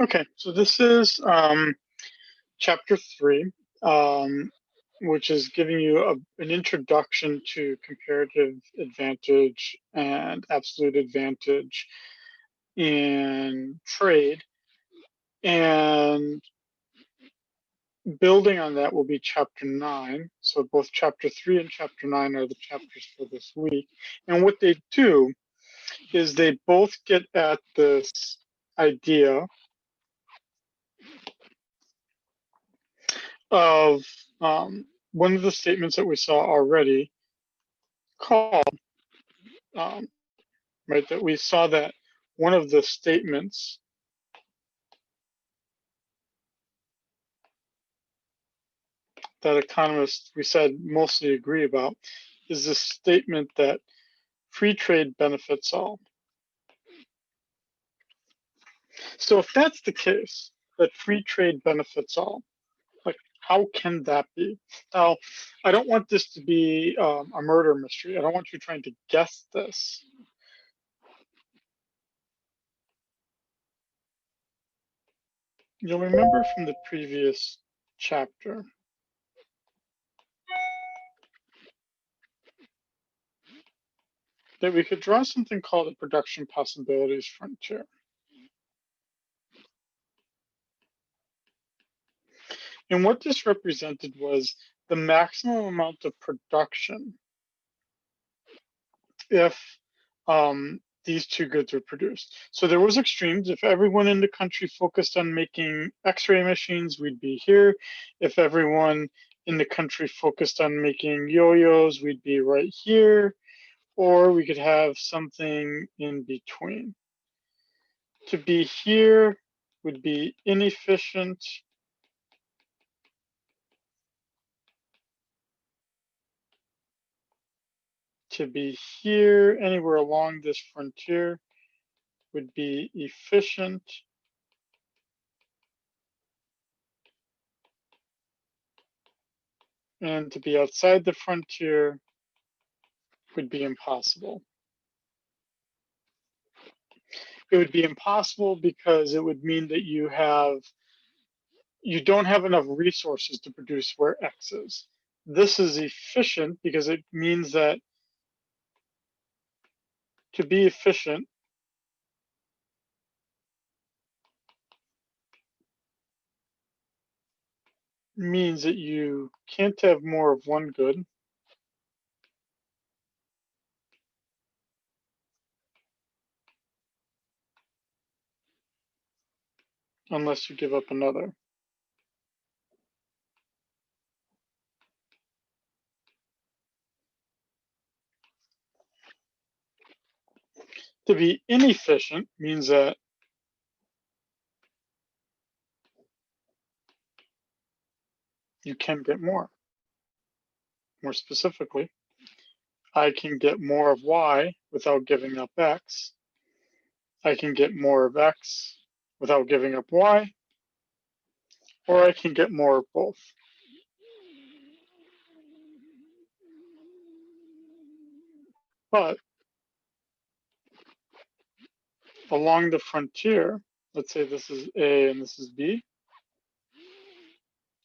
Okay, so this is Chapter 3, which is giving you an introduction to comparative advantage and absolute advantage in trade. And building on that will be Chapter 9. So both Chapter 3 and Chapter 9 are the chapters for this week. And what they do is they both get at this idea of one of the statements that we saw already called, right, that we saw that one of the statements that economists, we said, mostly agree about is this statement that free trade benefits all. So if that's the case, that free trade benefits all, like how can that be? Now, I don't want this to be a murder mystery. I don't want you trying to guess this. You'll remember from the previous chapter that we could draw something called a production possibilities frontier. And what this represented was the maximum amount of production if these two goods were produced. So there was extremes. If everyone in the country focused on making X-ray machines, we'd be here. If everyone in the country focused on making yo-yos, we'd be right here. Or we could have something in between. To be here would be inefficient. To be here, anywhere along this frontier, would be efficient. And to be outside the frontier would be impossible. It would be impossible because it would mean that you don't have enough resources to produce where X is. This is efficient because it means that to be efficient means that you can't have more of one good unless you give up another. To be inefficient means that you can get more. More specifically, I can get more of Y without giving up X. I can get more of X without giving up Y, or I can get more of both. But along the frontier, let's say this is A and this is B,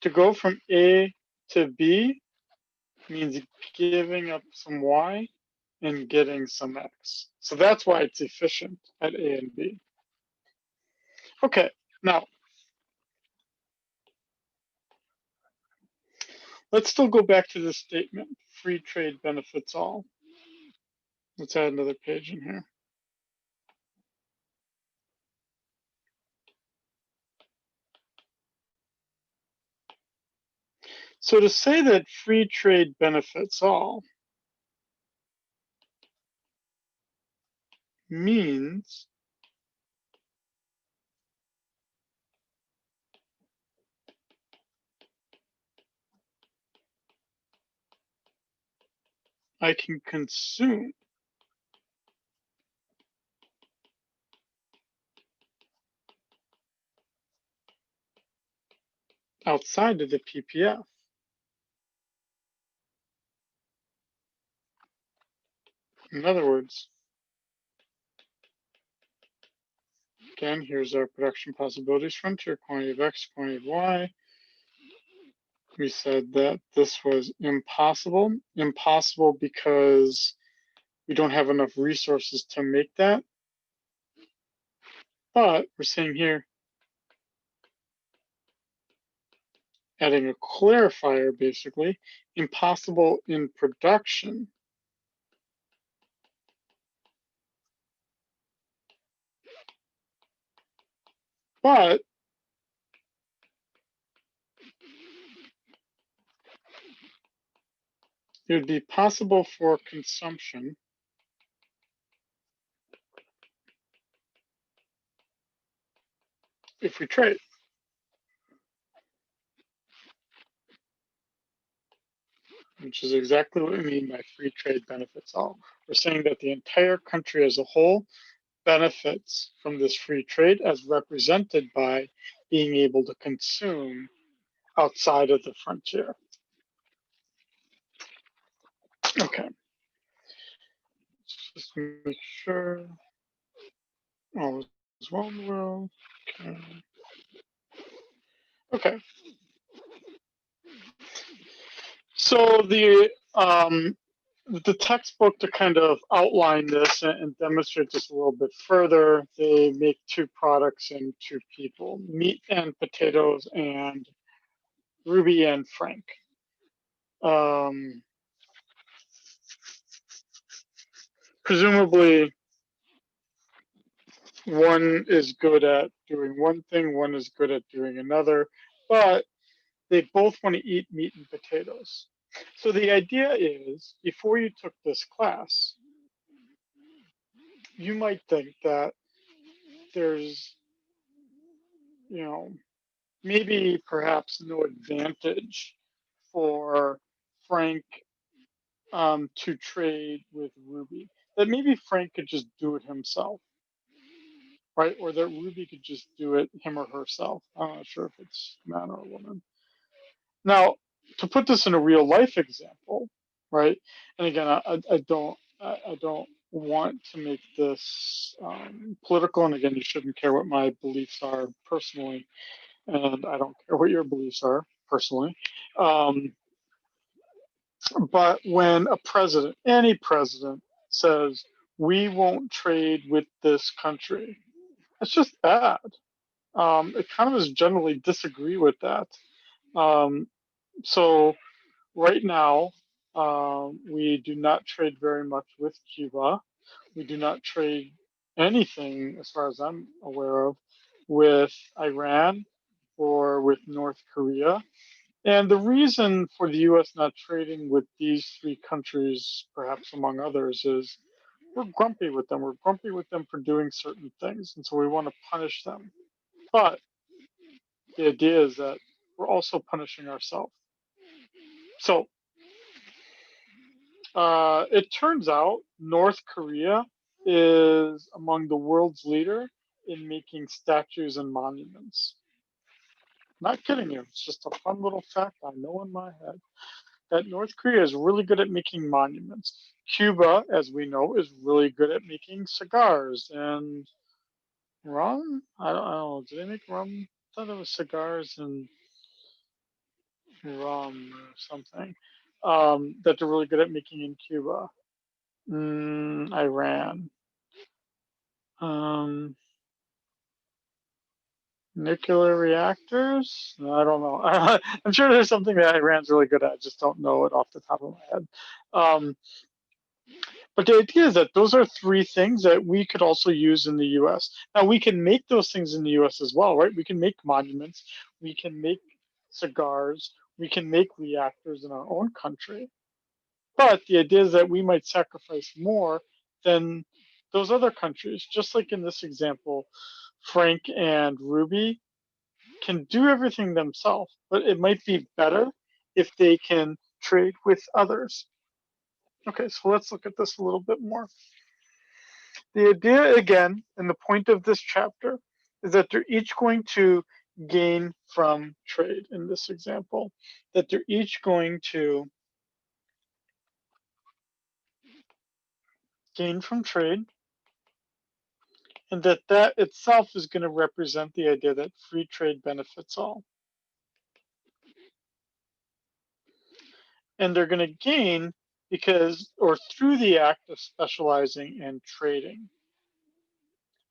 to go from A to B means giving up some Y and getting some X. So that's why it's efficient at A and B. Okay, now let's still go back to this statement, free trade benefits all. Let's add another page in here. So to say that free trade benefits all means I can consume outside of the PPF. In other words, again, here's our production possibilities frontier, quantity of X, quantity of Y. We said that this was impossible. Impossible because we don't have enough resources to make that. But we're saying here, adding a clarifier, basically, impossible in production. But it would be possible for consumption if we trade. Which is exactly what we mean by free trade benefits all. We're saying that the entire country as a whole benefits from this free trade as represented by being able to consume outside of the frontier. Okay. Just make sure all is well in the world. Okay. Okay. So the textbook to kind of outline this and demonstrate this a little bit further, they make two products and two people, meat and potatoes and Ruby and Frank. Presumably one is good at doing one thing, one is good at doing another, but they both want to eat meat and potatoes. So the idea is, before you took this class, you might think that there's, maybe perhaps no advantage for Frank to trade with Ruby. That maybe Frank could just do it himself, right? Or that Ruby could just do it him or herself. I'm not sure if it's a man or a woman. Now, to put this in a real life example, right? And again, I don't want to make this political. And again, you shouldn't care what my beliefs are personally, and I don't care what your beliefs are personally. But when a president, any president, says we won't trade with this country, it's just bad. Economists generally disagree with that. So right now, we do not trade very much with Cuba. We do not trade anything, as far as I'm aware of, with Iran or with North Korea. And the reason for the US not trading with these three countries, perhaps among others, is we're grumpy with them. We're grumpy with them for doing certain things. And so we want to punish them. But the idea is that we're also punishing ourselves. So it turns out North Korea is among the world's leader in making statues and monuments. Not kidding you. It's just a fun little fact I know in my head that North Korea is really good at making monuments. Cuba, as we know, is really good at making cigars and rum. I don't know. Do they make rum? I thought it was cigars and rum or something that they're really good at making in Cuba. Iran. Nuclear reactors? No, I don't know. I'm sure there's something that Iran's really good at. I just don't know it off the top of my head. But the idea is that those are three things that we could also use in the US. Now, we can make those things in the US as well, right? We can make monuments, we can make cigars, we can make reactors in our own country. But the idea is that we might sacrifice more than those other countries. Just like in this example, Frank and Ruby can do everything themselves, but it might be better if they can trade with others. Okay, so let's look at this a little bit more. The idea, again, and the point of this chapter is that they're each going to gain from trade in this example, that they're each going to gain from trade and that itself is going to represent the idea that free trade benefits all. And they're going to gain because, or through the act of specializing and trading.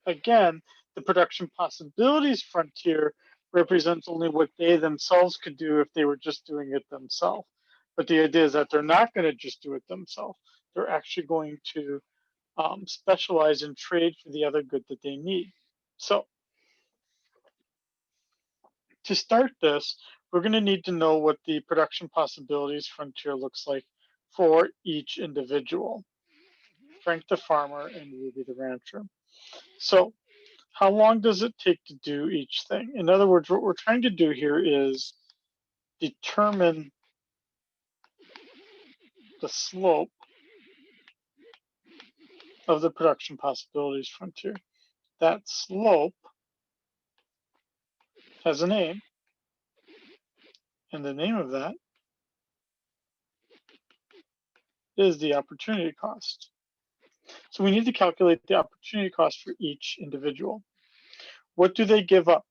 Again, the production possibilities frontier represents only what they themselves could do if they were just doing it themselves. But the idea is that they're not going to just do it themselves. They're actually going to specialize and trade for the other good that they need. So to start this, we're going to need to know what the production possibilities frontier looks like for each individual, Frank the farmer and Ruby the rancher. So how long does it take to do each thing? In other words, what we're trying to do here is determine the slope of the production possibilities frontier. That slope has a name, and the name of that is the opportunity cost. So we need to calculate the opportunity cost for each individual. What do they give up?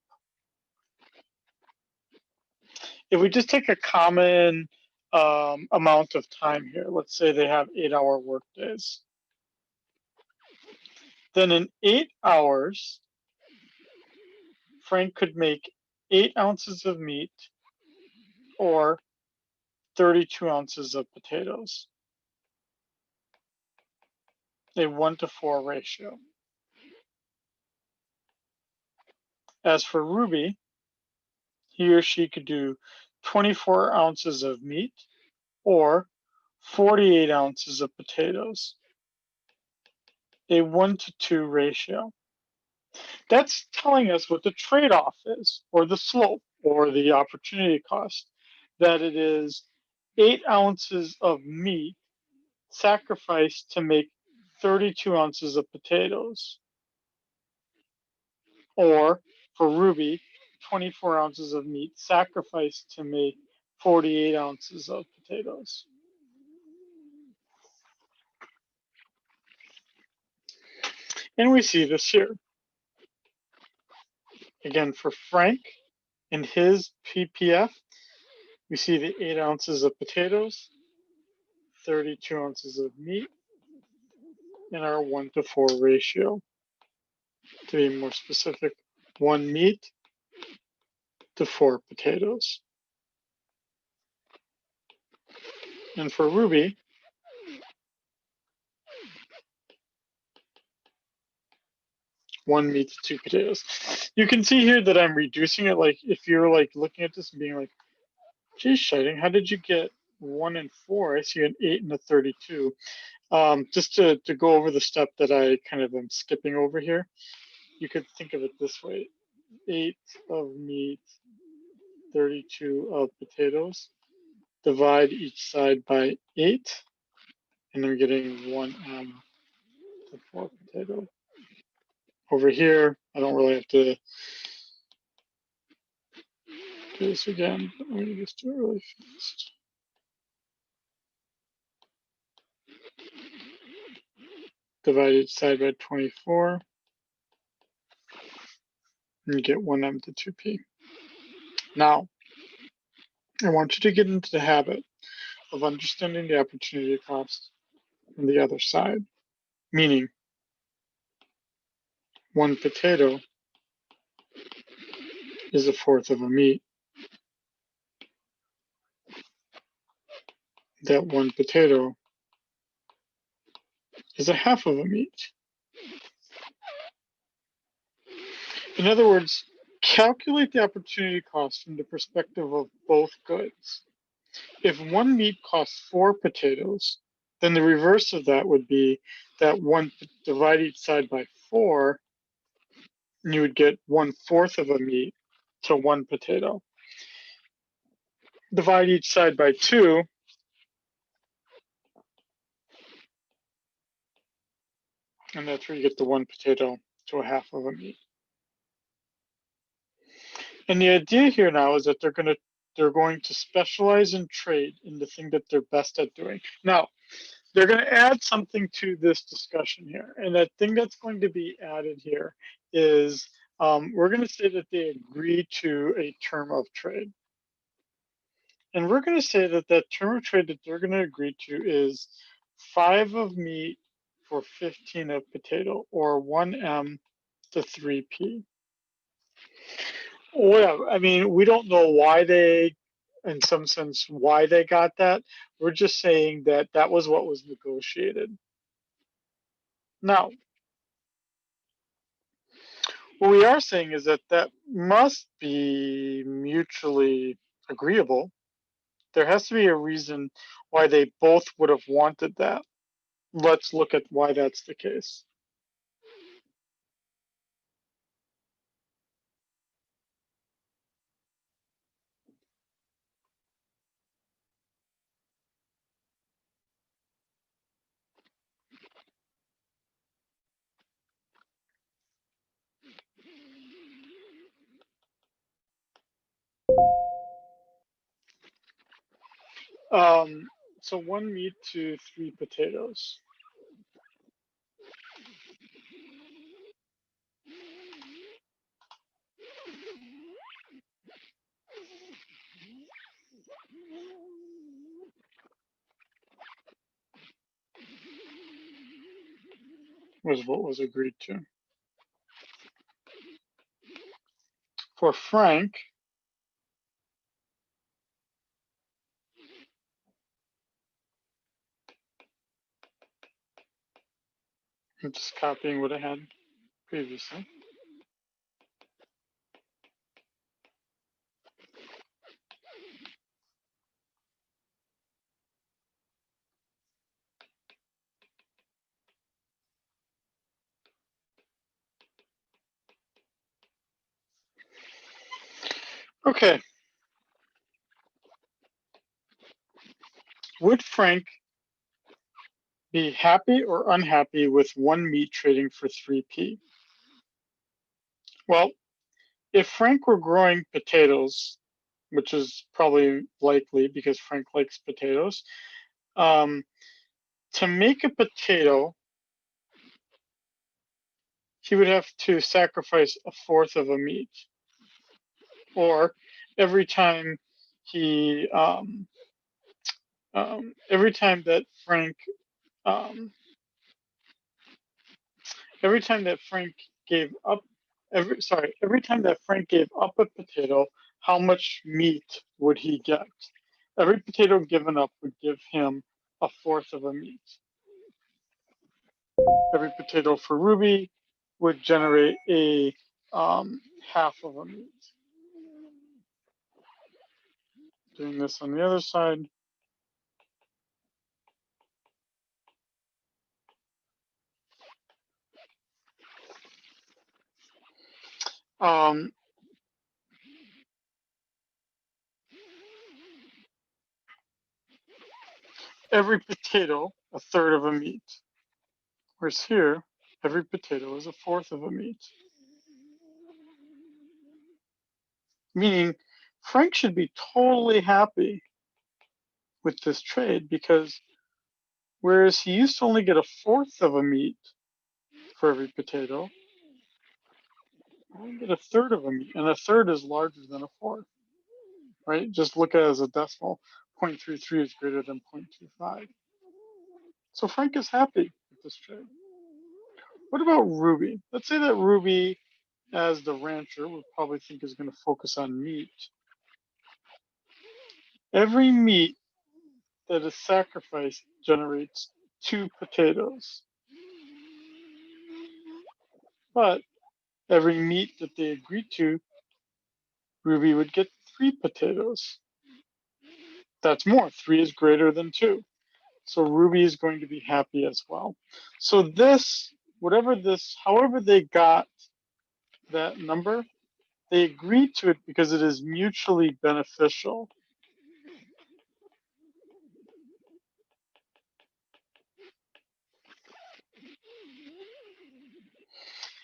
If we just take a common amount of time here, let's say they have 8-hour work days, then in 8 hours, Frank could make 8 ounces of meat or 32 ounces of potatoes, a 1-to-4 ratio. As for Ruby, he or she could do 24 ounces of meat or 48 ounces of potatoes, a 1-to-2 ratio. That's telling us what the trade-off is, or the slope, or the opportunity cost, that it is 8 ounces of meat sacrificed to make 32 ounces of potatoes, or for Ruby, 24 ounces of meat sacrificed to make 48 ounces of potatoes. And we see this here. Again, for Frank and his PPF, we see the 8 ounces of potatoes, 32 ounces of meat, and our 1-to-4 ratio. To be more specific, 1 meat to 4 potatoes. And for Ruby, one meat to 2 potatoes. You can see here that I'm reducing it. Like if you're like looking at this and being like, geez, Scheiding, how did you get 1 and 4? I see an 8 and a 32. Just to go over the step that I kind of am skipping over here, you could think of it this way: 8 of meat, 32 of potatoes. Divide each side by 8, and I'm getting 1 to 4 potato. Over here, I don't really have to do this again. I'm going to just do it really fast. Divide each side by 24, and you get 1 to 2p. Now, I want you to get into the habit of understanding the opportunity cost on the other side, meaning 1 potato is 1/4 of a meat. That 1 potato is 1/2 of a meat. In other words, calculate the opportunity cost from the perspective of both goods. If 1 meat costs 4 potatoes, then the reverse of that would be that divide each side by 4, and you would get 1/4 of a meat to 1 potato. Divide each side by 2, and that's where you get the 1 potato to 1/2 of a meat. And the idea here now is that they're going to specialize and trade in the thing that they're best at doing. Now, they're going to add something to this discussion here. And that thing that's going to be added here is we're going to say that they agree to a term of trade. And we're going to say that that term of trade that they're going to agree to is 5 of meat for 15 of potato, or 1M to 3P. Well, I mean, we don't know why they, in some sense, why they got that. We're just saying that that was what was negotiated. Now, what we are saying is that that must be mutually agreeable. There has to be a reason why they both would have wanted that. Let's look at why that's the case. So 1 meat to 3 potatoes. Was what was agreed to. For Frank, I'm just copying what I had previously. Okay. Would Frank be happy or unhappy with 1 meat trading for 3P? Well, if Frank were growing potatoes, which is probably likely because Frank likes potatoes, to make a potato, he would have to sacrifice 1/4 of a meat. Or every time he, every time that Frank, every time that Frank gave up, every time that Frank gave up a potato, how much meat would he get? Every potato given up would give him 1/4 of a meat. Every potato for Ruby would generate a 1/2 of a meat. Doing this on the other side. Every potato 1/3 of a meat. Whereas here, every potato is 1/4 of a meat. Meaning, Frank should be totally happy with this trade because whereas he used to only get 1/4 of a meat for every potato, only get 1/3 of a meat, and 1/3 is larger than 1/4, right? Just look at it as a decimal. 0.33 is greater than 0.25. So Frank is happy with this trade. What about Ruby? Let's say that Ruby, as the rancher, would probably think is going to focus on meat. Every meat that is sacrificed generates 2 potatoes. But every meat that they agree to, Ruby would get 3 potatoes. That's more. 3 is greater than 2. So Ruby is going to be happy as well. So this, whatever this, however they got that number, they agreed to it because it is mutually beneficial.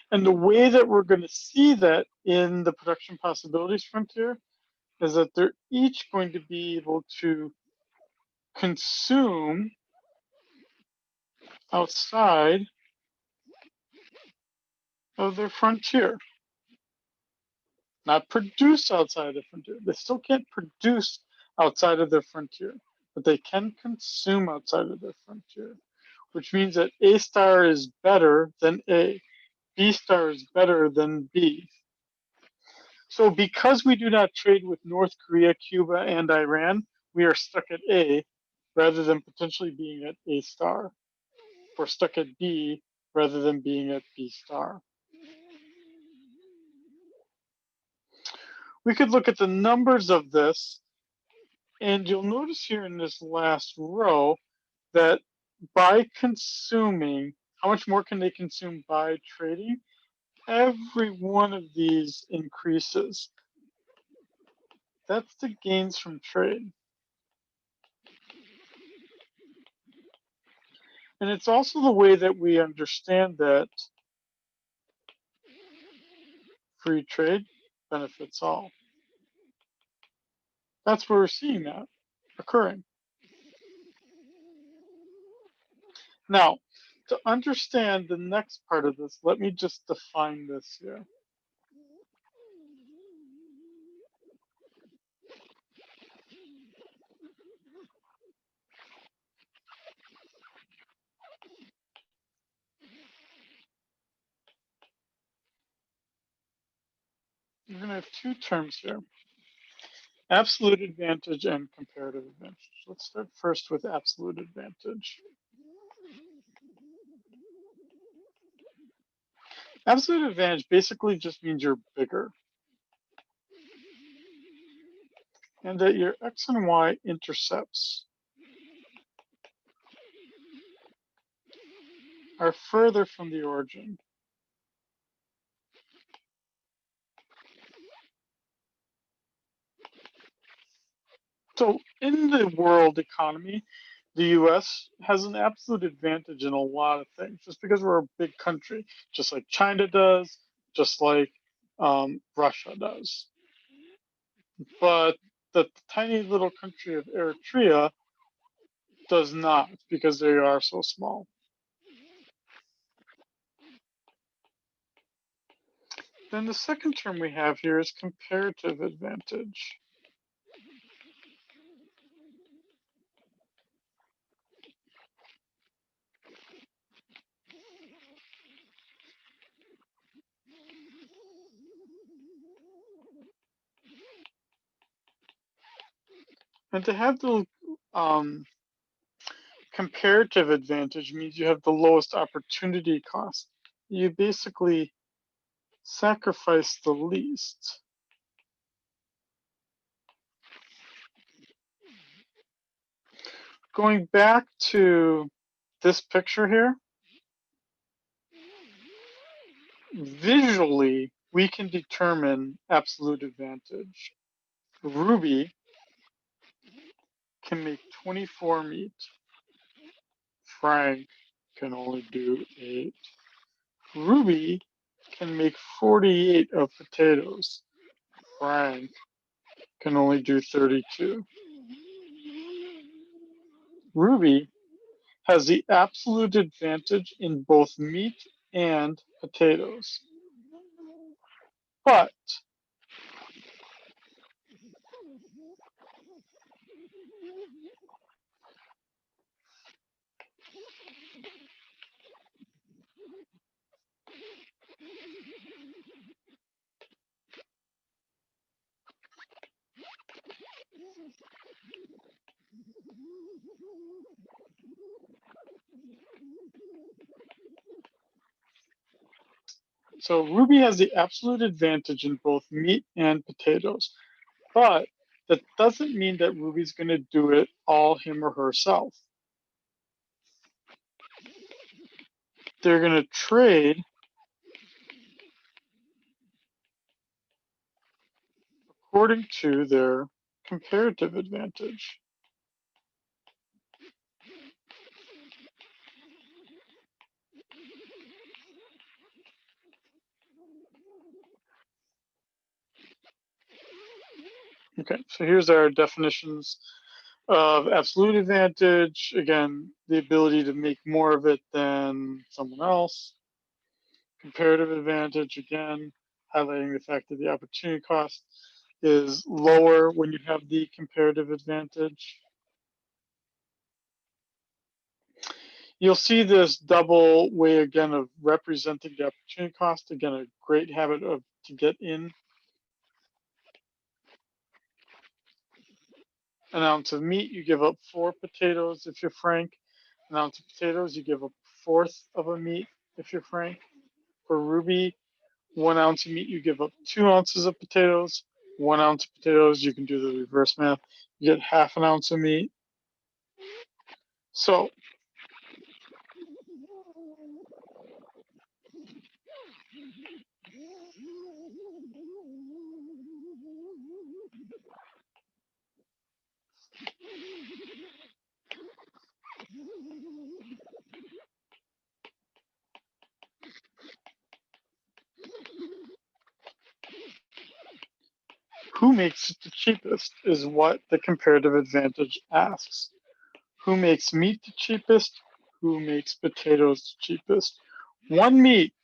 And the way that we're going to see that in the production possibilities frontier is that they're each going to be able to consume outside of their frontier. Not produce outside of the frontier. They still can't produce outside of their frontier, but they can consume outside of their frontier, which means that A star is better than A. B star is better than B. So because we do not trade with North Korea, Cuba, and Iran, we are stuck at A rather than potentially being at A star. We're stuck at B rather than being at B star. We could look at the numbers of this, and you'll notice here in this last row that by consuming, how much more can they consume by trading? Every one of these increases. That's the gains from trade. And it's also the way that we understand that free trade benefits all. That's where we're seeing that occurring. Now, to understand the next part of this, let me just define this here. We're going to have two terms here, absolute advantage and comparative advantage. Let's start first with absolute advantage. Absolute advantage basically just means you're bigger, and that your X and Y intercepts are further from the origin. So in the world economy, the US has an absolute advantage in a lot of things, just because we're a big country, just like China does, just like Russia does. But the tiny little country of Eritrea does not, because they are so small. Then the second term we have here is comparative advantage. And to have the comparative advantage means you have the lowest opportunity cost. You basically sacrifice the least. Going back to this picture here, visually, we can determine absolute advantage. Ruby can make 24 meat. Frank can only do 8. Ruby can make 48 of potatoes. Frank can only do 32. Ruby has the absolute advantage in both meat and potatoes. But so Ruby has the absolute advantage in both meat and potatoes. But that doesn't mean that Ruby's going to do it all him or herself. They're going to trade according to their comparative advantage. Okay, so here's our definitions of absolute advantage, again, the ability to make more of it than someone else. Comparative advantage, again, highlighting the fact that the opportunity cost is lower when you have the comparative advantage. You'll see this double way again of representing the opportunity cost. Again, a great habit of to get in. An ounce of meat, you give up 4 potatoes if you're frank. An ounce of potatoes, you give up 1/4 of a meat if you're frank. For Ruby, 1 ounce of meat, you give up 2 ounces of potatoes. 1 ounce of potatoes, you can do the reverse math. You get 1/2 an ounce of meat. So who makes it the cheapest is what the comparative advantage asks. Who makes meat the cheapest? Who makes potatoes the cheapest? One meat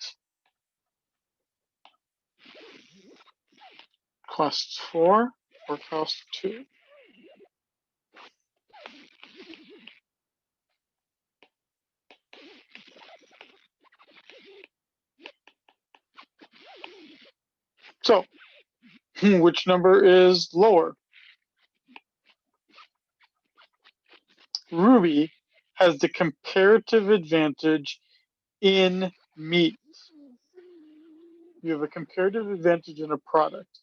costs 4 or costs 2. So, which number is lower? Ruby has the comparative advantage in meat. You have a comparative advantage in a product.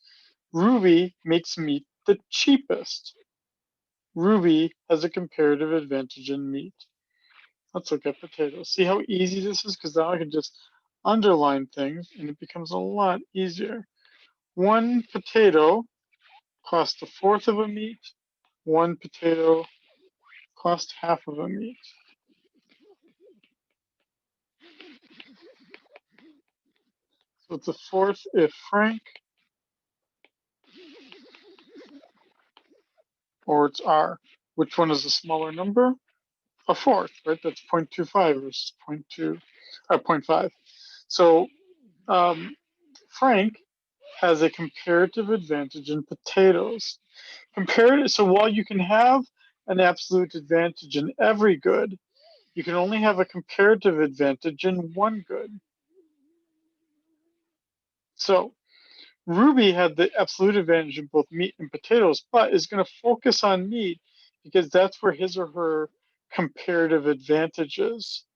Ruby makes meat the cheapest. Ruby has a comparative advantage in meat. Let's look at potatoes. See how easy this is? Because now I can just underline things and it becomes a lot easier. 1 potato costs 1/4 of a meat. 1 potato costs 1/2 of a meat. So it's 1/4 if frank, or it's R. Which one is the smaller number? 1/4, right? That's 0.25 versus 0.2 or 0.5. So Frank has a comparative advantage in potatoes. So while you can have an absolute advantage in every good, you can only have a comparative advantage in one good. So Ruby had the absolute advantage in both meat and potatoes, but is going to focus on meat because that's where his or her comparative advantage is.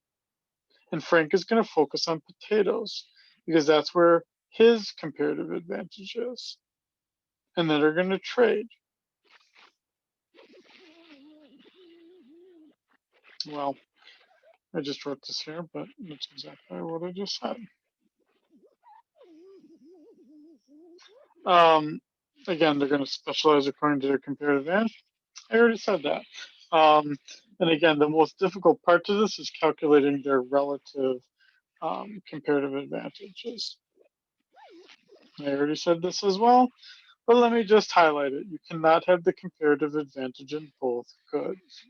And Frank is going to focus on potatoes because that's where his comparative advantage is. And then they're going to trade. Well, I just wrote this here, but that's exactly what I just said. Again, they're going to specialize according to their comparative advantage. I already said that. And again, the most difficult part to this is calculating their relative comparative advantages. I already said this as well, but let me just highlight it. You cannot have the comparative advantage in both goods.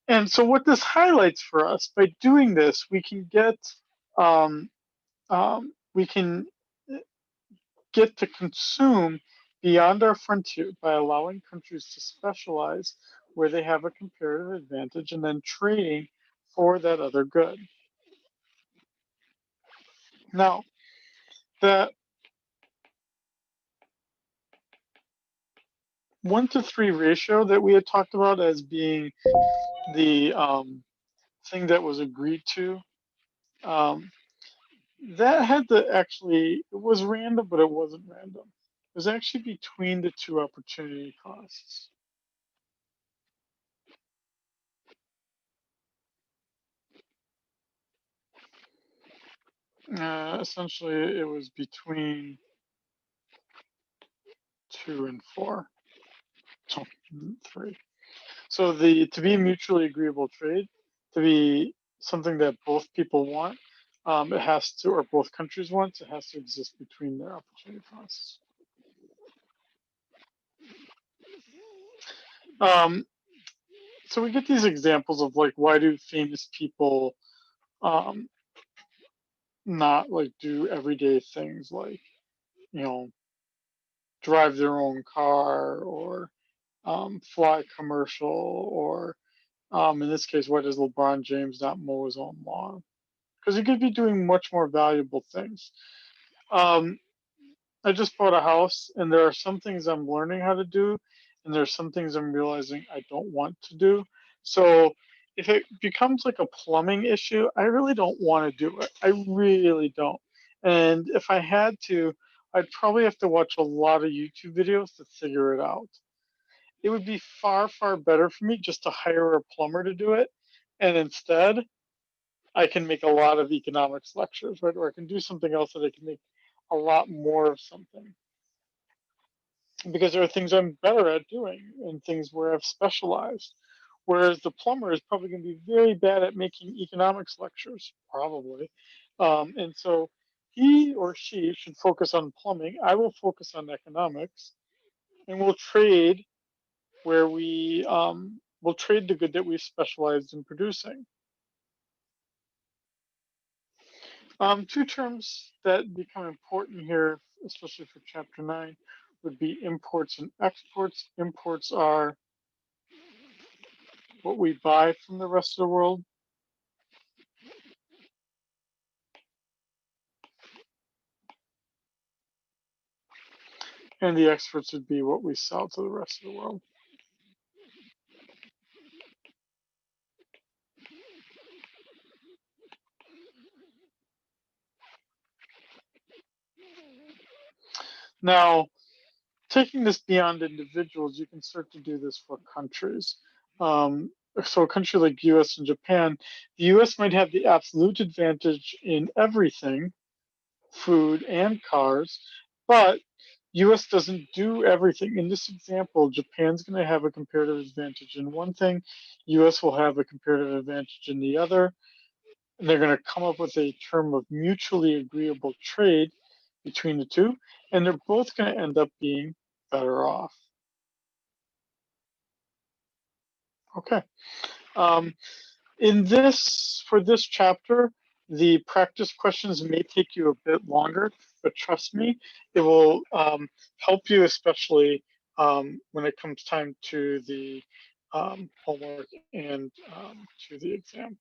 And so what this highlights for us, by doing this, we can get to consume beyond our frontier by allowing countries to specialize where they have a comparative advantage and then trading for that other good. Now, the 1-to-3 ratio that we had talked about as being the thing that was agreed to, that had to actually, it was random, but it wasn't random. It was actually between the two opportunity costs. Essentially, it was between 2 and 4. So 3. So to be a mutually agreeable trade, to be something that both people want, it has to, or both countries want, it has to exist between their opportunity costs. So we get these examples of like, why do famous people um, not like do everyday things like, you know, drive their own car or fly commercial or in this case, why does LeBron James not mow his own lawn? Because he could be doing much more valuable things. Um, I just bought a house, and there are some things I'm learning how to do, and there's some things I'm realizing I don't want to do. So if it becomes like a plumbing issue, I really don't want to do it. I really don't. And if I had to, I'd probably have to watch a lot of YouTube videos to figure it out. It would be far, far better for me just to hire a plumber to do it. And instead, I can make a lot of economics lectures, right? Or I can do something else that I can make a lot more of something because there are things I'm better at doing and things where I've specialized. Whereas the plumber is probably going to be very bad at making economics lectures, probably. And so he or she should focus on plumbing. I will focus on economics, and we'll trade where we'll trade the good that we've specialized in producing. Two terms that become important here, especially for Chapter 9, would be imports and exports. Imports are what we buy from the rest of the world. And the exports would be what we sell to the rest of the world. Now, taking this beyond individuals, you can start to do this for countries. So a country like US and Japan, the US might have the absolute advantage in everything, food and cars, but US doesn't do everything. In this example, Japan's going to have a comparative advantage in one thing, US will have a comparative advantage in the other, and they're going to come up with a term of mutually agreeable trade between the two, and they're both going to end up being better off. Okay. Um, for this chapter, the practice questions may take you a bit longer, but trust me, it will help you, especially when it comes time to the homework and to the exam.